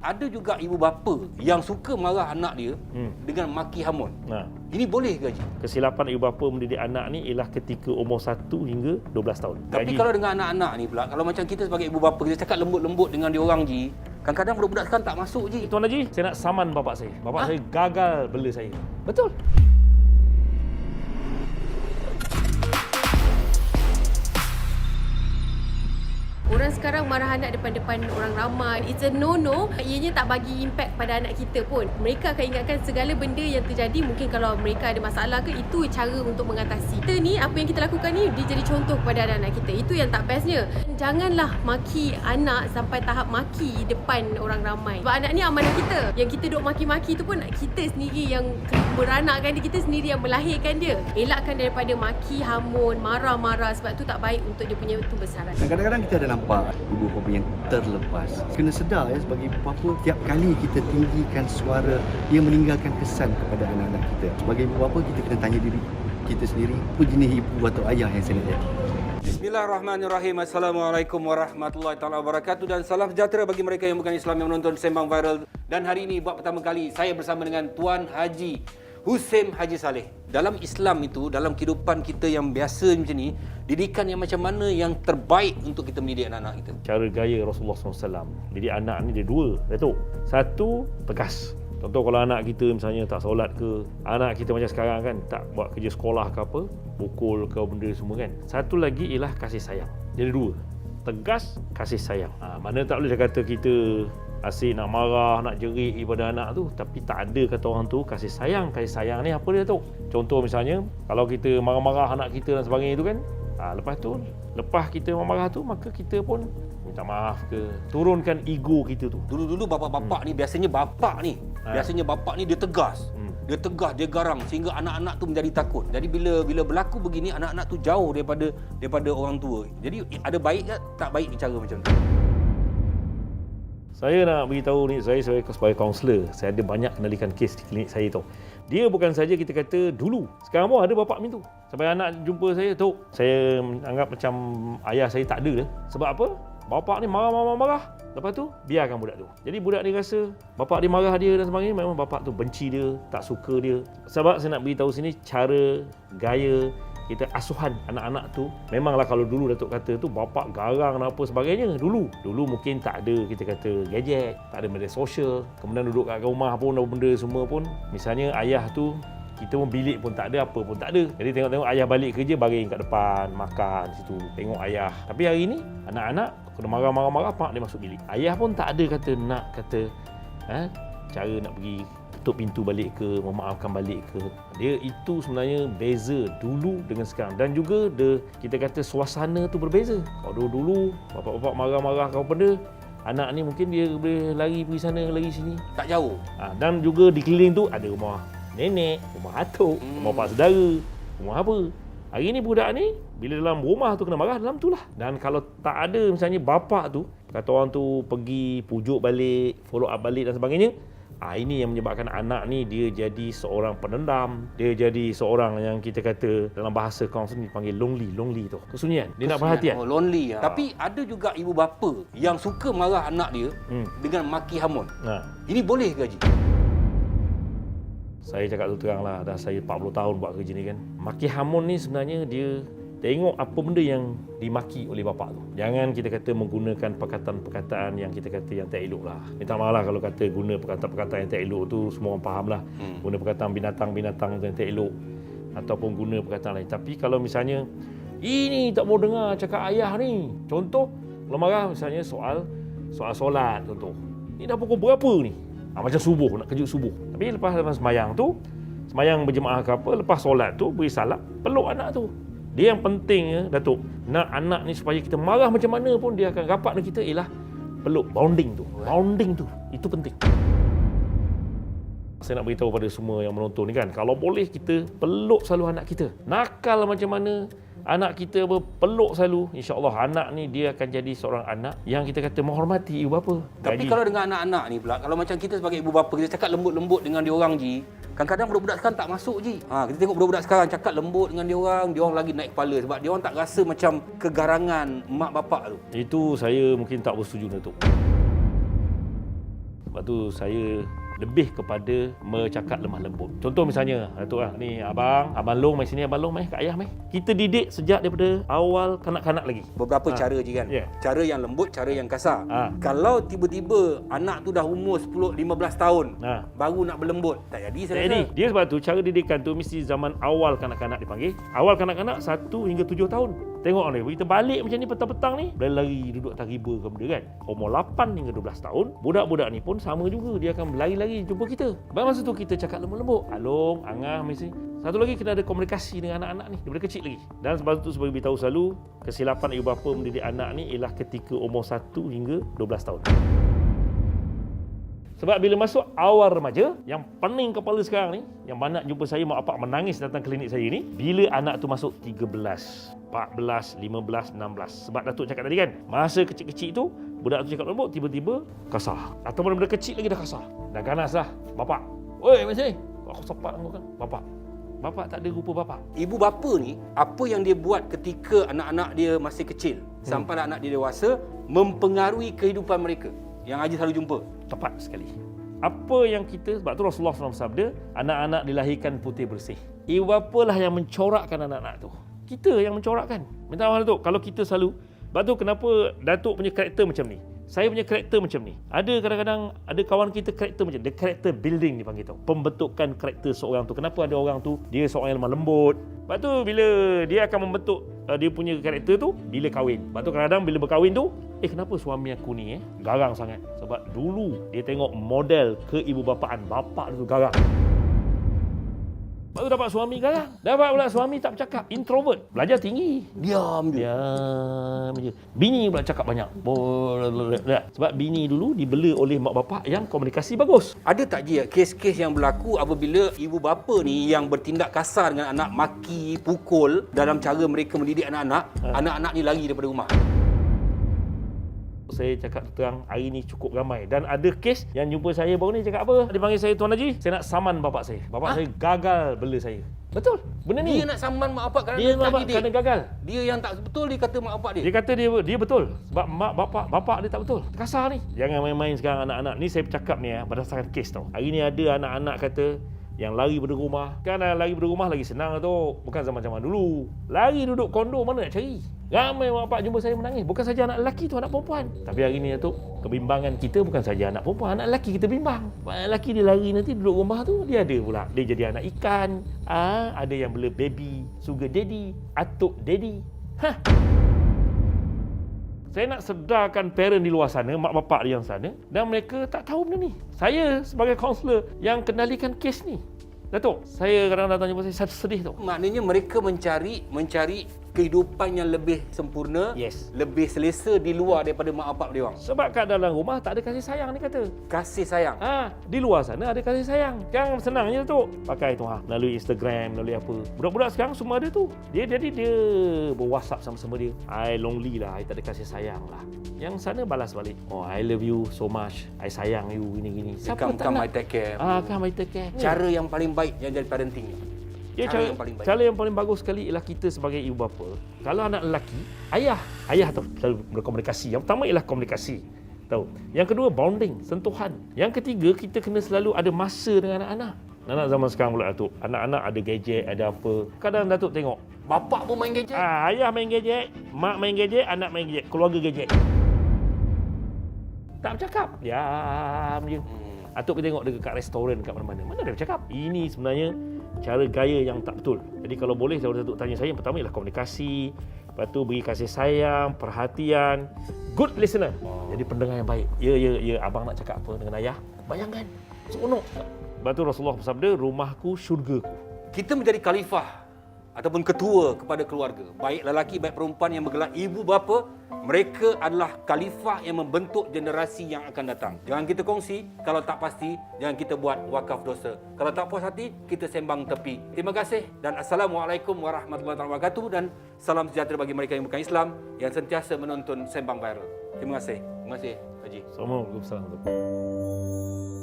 ada juga ibu bapa yang suka marah anak dia dengan maki hamun. Ini boleh ke Haji? Kesilapan ibu bapa mendidik anak ni ialah ketika umur 1 hingga 12 tahun. Tapi kalau dengan anak-anak ni pula, kalau macam kita sebagai ibu bapa, kita cakap lembut-lembut dengan dia orang Ji, kadang-kadang budak-budak sekarang tak masuk Ji. Tuan Haji, saya nak saman bapak saya. Bapak saya gagal bela saya. Betul. Orang sekarang marah anak depan-depan orang ramai. It's a no-no. Ianya tak bagi impact pada anak kita pun. Mereka akan ingatkan segala benda yang terjadi. Mungkin kalau mereka ada masalah ke, itu cara untuk mengatasi. Kita ni, apa yang kita lakukan ni, dia jadi contoh kepada anak-anak kita. Itu yang tak bestnya. Janganlah maki anak sampai tahap maki depan orang ramai. Sebab anak ni amanah kita. Yang kita duk maki-maki tu pun kita sendiri yang beranakkan dia, kita sendiri yang melahirkan dia. Elakkan daripada maki, hamun, marah-marah. Sebab tu tak baik untuk dia punya pembesaran. Dan kadang-kadang kita ada nampak ibu bapa yang terlepas. Kena sedar ya, sebagai ibu bapa, tiap kali kita tinggikan suara, dia meninggalkan kesan kepada anak-anak kita. Sebagai ibu bapa, kita kena tanya diri kita sendiri, apa jenis ibu atau ayah yang saya nak jadi. Bismillahirrahmanirrahim. Assalamualaikum warahmatullahi taala wabarakatuh, dan salam sejahtera bagi mereka yang bukan Islam yang menonton Sembang Viral. Dan hari ini buat pertama kali saya bersama dengan Tuan Haji Husein Haji Saleh. Dalam Islam itu, dalam kehidupan kita yang biasa macam ni, didikan yang macam mana yang terbaik untuk kita mendidik anak-anak kita? Cara gaya Rasulullah SAW didik anak ni dia dua, Datuk. Satu, tegas. Contoh kalau anak kita misalnya tak solat ke, anak kita macam sekarang kan, tak buat kerja sekolah ke apa, pukul ke benda semua kan. Satu lagi ialah kasih sayang. Jadi dua, tegas, kasih sayang. Mana tak boleh dia kata kita asyik nak marah, nak jerit daripada anak tu, tapi tak ada kata orang tu kasih sayang. Kasih sayang ni apa dia tu? Contoh misalnya, kalau kita marah-marah anak kita dan sebagainya tu kan, lepas kita marah tu, maka kita pun minta maaf ke, turunkan ego kita tu. Dulu-dulu bapak-bapak ni, biasanya bapak ni dia tegas. Dia tegas, dia garang sehingga anak-anak tu menjadi takut. Jadi bila berlaku begini, anak-anak tu jauh daripada orang tua. Jadi ada baik ke tak baik cara macam tu? Saya nak beritahu ni, saya sebagai kaunselor, saya ada banyak kendalikan kes di klinik saya tu. Dia bukan saja kita kata dulu, sekarang pun ada bapak macam tu. Sampai anak jumpa saya, Tok, saya anggap macam ayah saya tak ada dah. Sebab apa? Bapak ni marah. Lepas tu, biarkan budak tu. Jadi budak ni rasa bapak dia marah dia dan sebagainya, memang bapak tu benci dia, tak suka dia. Sebab saya nak beritahu sini, cara, gaya kita asuhan anak-anak tu, memanglah kalau dulu Datuk kata tu bapak garang dan apa sebagainya. Dulu mungkin tak ada kita kata gadget, tak ada media sosial, kemudian duduk kat rumah pun benda semua pun, misalnya ayah tu kita pun bilik pun tak ada, apa pun tak ada. Jadi tengok-tengok ayah balik kerja, baring kat depan, makan situ, tengok ayah. Tapi hari ni anak-anak kena marah-marah, pak dia masuk bilik. Ayah pun tak ada cara nak pergi tutup pintu balik ke, memaafkan balik ke. Dia itu sebenarnya beza dulu dengan sekarang. Dan juga kita kata suasana tu berbeza. Kalau dulu bapak-bapak marah-marah kau benda, anak ni mungkin dia boleh lari pergi sana, lari sini, tak jauh. Dan juga di keliling tu ada rumah nenek, rumah atuk, rumah pak saudara, rumah apa. Hari ni budak ni bila dalam rumah tu kena marah, dalam tu lah. Dan kalau tak ada misalnya bapak tu, kata orang tu pergi pujuk balik, follow up balik dan sebagainya, ini yang menyebabkan anak ni dia jadi seorang penendam, dia jadi seorang yang kita kata dalam bahasa kaunseling dipanggil lonely tu. Kesunyian. Dia nak perhatian. Lonely. Tapi ada juga ibu bapa yang suka marah anak dia dengan maki hamun. Ini boleh ke Haji? Saya cakap tu terang lah, dah saya 40 tahun buat kerja ni kan. Maki hamun ni sebenarnya dia tengok apa benda yang dimaki oleh bapak tu. Jangan kita kata menggunakan perkataan-perkataan yang kita kata yang tak elok lah. Minta maaf lah kalau kata guna perkataan-perkataan yang tak elok tu, semua orang faham lah. Guna perkataan binatang-binatang yang tak elok, ataupun guna perkataan lain. Tapi kalau misalnya, ini tak mau dengar cakap ayah ni. Contoh, kalau marah misalnya soal solat contoh. Ni dah pukul berapa ni? Macam subuh, nak kejut subuh. Tapi lepas sembahyang tu, sembahyang berjemaah ke apa, lepas solat tu, beri salam, peluk anak tu. Dia yang penting, Datuk, nak anak ni supaya kita marah macam mana pun dia akan rapat dengan kita, ialah peluk, bonding tu. Bonding tu, itu penting. Saya nak beritahu pada semua yang menonton ni kan, kalau boleh kita peluk selalu anak kita. Nakal macam mana, anak kita peluk selalu, insya-Allah anak ni dia akan jadi seorang anak yang kita kata menghormati ibu bapa. Tapi kalau dengan anak-anak ni pula, kalau macam kita sebagai ibu bapa, kita cakap lembut-lembut dengan dia orang Ji, kadang-kadang budak-budak sekarang tak masuk Ji. Kita tengok budak-budak sekarang cakap lembut dengan dia orang lagi naik kepala sebab dia orang tak rasa macam kegarangan mak bapak tu. Itu saya mungkin tak bersetuju Datuk. Sebab tu saya lebih kepada bercakap lemah lembut. Contoh misalnya, Datuk ni abang Long mai sini, abang Long mai kat ayah mai. Kita didik sejak daripada awal kanak-kanak lagi. Beberapa cara je kan. Yeah. Cara yang lembut, cara yang kasar. Ha. Kalau tiba-tiba anak tu dah umur 10-15 tahun baru nak berlembut, tak jadi saya Jadi rasa. dia sebab tu cara didikan tu mesti zaman awal kanak-kanak dipanggil. Awal kanak-kanak 1 hingga 7 tahun. Tengok ni, kita balik macam ni petang-petang ni, berlari duduk atas riba ke benda kan. Umur 8 hingga 12 tahun, budak-budak ni pun sama juga, dia akan berlari-lari jumpa kita. Masa tu kita cakap lembut-lembut. Along, angah mesti. Satu lagi kena ada komunikasi dengan anak-anak ni daripada kecil lagi. Dan sebab tu sebagai beritahu selalu, kesilapan ibu bapa mendidik anak ni ialah ketika umur 1 hingga 12 tahun. Sebab bila masuk awal remaja, yang pening kepala sekarang ni, yang banyak jumpa saya mak bapak menangis datang klinik saya ni, bila anak tu masuk 13, 14, 15, 16. Sebab Datuk cakap tadi kan, masa kecil-kecil tu, budak tu cakap lembut, tiba-tiba kasar. Atau benda-benda kecil lagi dah kasar. Dah ganas dah. Bapak, oi macam ni. Aku sepak aku kan. Bapak tak ada rupa bapak. Ibu bapa ni, apa yang dia buat ketika anak-anak dia masih kecil sampai anak dia dewasa mempengaruhi kehidupan mereka. Yang Haji selalu jumpa. Tepat sekali. Apa yang kita, sebab tu Rasulullah SAW sabda, anak-anak dilahirkan putih bersih. Ibu bapa lah yang mencorakkan anak-anak tu. Kita yang mencorakkan. Minta maaf Datuk, kalau kita selalu, sebab tu kenapa Datuk punya karakter macam ni. Saya punya karakter macam ni. Ada kadang-kadang, ada kawan kita karakter macam ni. Dia karakter building dipanggil tau. Pembentukan karakter seorang tu. Kenapa ada orang tu, dia seorang yang lemah lembut. Sebab tu bila dia akan membentuk dia punya karakter tu, bila kahwin. Sebab tu kadang-kadang bila berkahwin tu, kenapa suami aku ni garang sangat? Sebab dulu dia tengok model keibubapaan. Bapak dia tu garang. Baru dapat suami garang. Dapat pula suami tak bercakap. Introvert. Belajar tinggi. Diam je. Diam je. Bini pula cakap banyak. Sebab bini dulu dibela oleh mak bapak yang komunikasi bagus. Ada tak je kes-kes yang berlaku apabila ibu bapa ni yang bertindak kasar dengan anak, maki, pukul dalam cara mereka mendidik anak-anak, anak-anak ni lari daripada rumah? Saya cakap terang, hari ni cukup ramai. Dan ada kes yang jumpa saya baru ni cakap apa? Dia panggil saya Tuan Haji, saya nak saman bapak saya. Bapak saya gagal bela saya. Betul, benda ni. Dia nak saman mak bapak kerana Dia tak mak bapak didik. kerana gagal. Dia yang tak betul, dia kata mak bapak dia. Dia kata dia betul. Sebab mak bapak dia tak betul. Kasar ni. Jangan main-main sekarang anak-anak. Ni saya bercakap ni berdasarkan kes tau. Hari ni ada anak-anak kata yang lari dari rumah. Kan lari dari rumah lagi senang tu. Bukan zaman-zaman dulu. Lari duduk kondo mana nak cari? Ramai mak bapak jumpa saya menangis. Bukan saja anak lelaki tu, anak perempuan. Tapi hari ni tu, kebimbangan kita bukan saja anak perempuan, anak lelaki kita bimbang. Anak lelaki dia lari nanti duduk rumah tu, dia ada pula. Dia jadi anak ikan. Ada yang bela baby, sugar daddy, atuk daddy. Saya nak sedarkan parent di luar sana, mak bapak di yang sana, dan mereka tak tahu benda ni. Saya sebagai kaunselor yang kendalikan kes ni. Datuk, saya kadang-kadang datang jumpa saya sedih tau. Maknanya mereka mencari kehidupan yang lebih sempurna, Yes. lebih selesa di luar daripada mak bapak dia orang. Sebab kat dalam rumah tak ada kasih sayang ni kata. Kasih sayang. Di luar sana ada kasih sayang. Yang senangnya tu pakai tu melalui Instagram, melalui apa. Budak-budak sekarang semua ada tu. Dia ber-WhatsApp sama-sama dia. I lonely lah, I tak ada kasih sayang lah. Yang sana balas balik. Oh, I love you so much. I sayang you gini-gini. Siapa tak Come nak? I take care. Come I take care. Cara yang paling baik yang jadi parenting ni. Cara yang paling bagus sekali ialah kita sebagai ibu bapa. Kalau anak lelaki, ayah tu selalu berkomunikasi. Yang pertama ialah komunikasi. Tahu. Yang kedua bonding, sentuhan. Yang ketiga kita kena selalu ada masa dengan anak-anak. Anak zaman sekarang pula Datuk. Anak-anak ada gadget, ada apa. Kadang Datuk tengok. Bapak pun main gadget. Ayah main gadget, mak main gadget, anak main gadget, keluarga gadget. Tak bercakap. Diam je. Atuk kita tengok dekat restoran kat mana-mana. Mana dia bercakap? Ini sebenarnya cara gaya yang tak betul. Jadi kalau boleh kalau Datuk tanya saya, yang pertama ialah komunikasi, lepas tu beri kasih sayang, perhatian, good listener. Jadi pendengar yang baik. Ya, abang nak cakap apa dengan ayah? Bayangkan, seronok. Lepas tu Rasulullah bersabda, rumahku syurgaku. Kita menjadi khalifah ataupun ketua kepada keluarga. Baik lelaki, baik perempuan yang bergelar ibu bapa, mereka adalah khalifah yang membentuk generasi yang akan datang. Jangan kita kongsi, kalau tak pasti, jangan kita buat wakaf dosa. Kalau tak puas hati, kita sembang tepi. Terima kasih dan Assalamualaikum warahmatullahi wabarakatuh dan salam sejahtera bagi mereka yang bukan Islam yang sentiasa menonton Sembang Viral. Terima kasih. Terima kasih, Haji. Assalamualaikum warahmatullahi wabarakatuh.